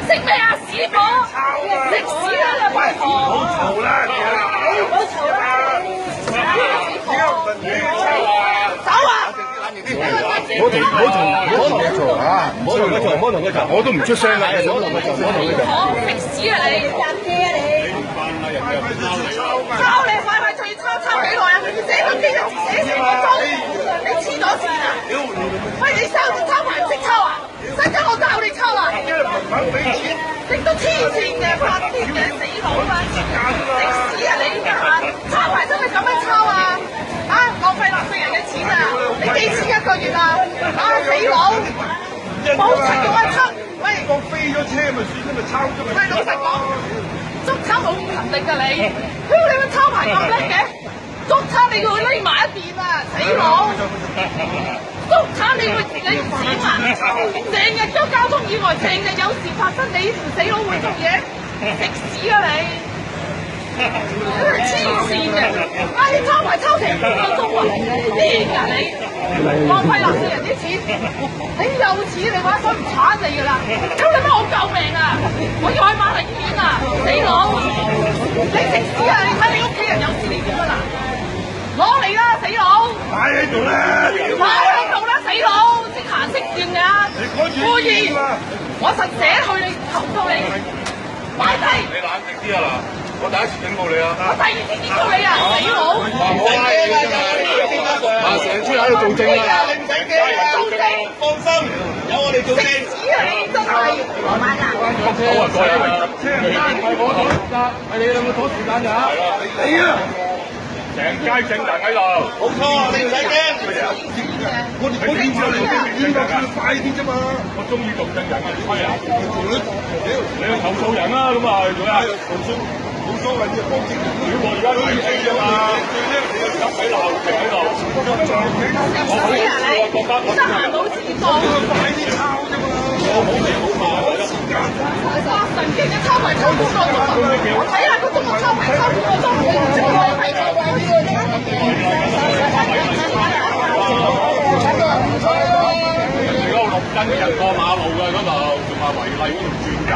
識咩啊？屎婆，食屎啦你八婆！唔好嘈啦，你唔好嘈啦！走啊！唔好同佢嘈啊！唔好同佢嘈，我都唔出聲啦，唔好同佢嘈，唔好同佢嘈。食屎啊你！入機啊你！抄你快快脆抄幾耐啊？寫咁幾日寫成個鐘，你黐咗線啊！喂，你抄埋唔識抄啊？使唔使我教你抄啊？你都黐線嘅，發癲嘅死佬啊！食屎啊你啊！抄埋真係咁樣抄啊！啊，浪費納稅人嘅錢啊！你幾錢一個月啊？啊，死佬！冇柒用啊抄！喂，我飛咗車咪算啦，咪抄咗咪。喂，老實講，捉賊好勤力㗎你，你咪抄埋咁叻嘅，捉賊你要匿埋一邊啊，死佬！捉賊你唔閃啊！成日都交通意外，成日有事發生，你條死佬會做嘢，食屎啊你！黐線嘅，啊你抄埋抄成5個鐘啊，癲㗎你！浪費納稅人啲錢，你有錢你話想唔鏟你㗎啦！咁你幫我救命啊！我要去瑪麗醫院啊！死佬！你食屎啊！你睇你屋企人有事你點啊嗱？攞嚟啦，死佬！擺喺度啦！擺喺度啦，死佬！識行識轉㗎，故意！我實寫去你投訴你，擺低！你冷靜啲啊嗱！我第一次警告你啊！我第二次警告你啊，死佬！唔好拉嘢啊！成村喺度做證啊！你唔使驚啊！做證，放心，有我哋做證。食屎啊你真係！我買啦！好啊，過嚟啦！車唔得，係我拖時間，係你兩個拖時間咋？你啊！成街證人喺度，冇錯，你唔使驚。我哋知道你邊個叫快啲啫嘛！我中意做證人啊，你吹啊！你去投訴人啦，咁啊，做咩啊？投訴冇所謂，你幫證人。我而家都要證啫嘛，最叻你又喺度，停喺度。食屎啊你！得閒冇事做。快啲抄啫嘛！我冇嘢好嘛，發神經嘅抄埋抄5個鐘啊！我睇下個鐘我抄埋抄5個鐘，我唔知我睇錯咗呢個啫。而家6斤人過馬路嘅嗰度，仲話違例嗰度轉右。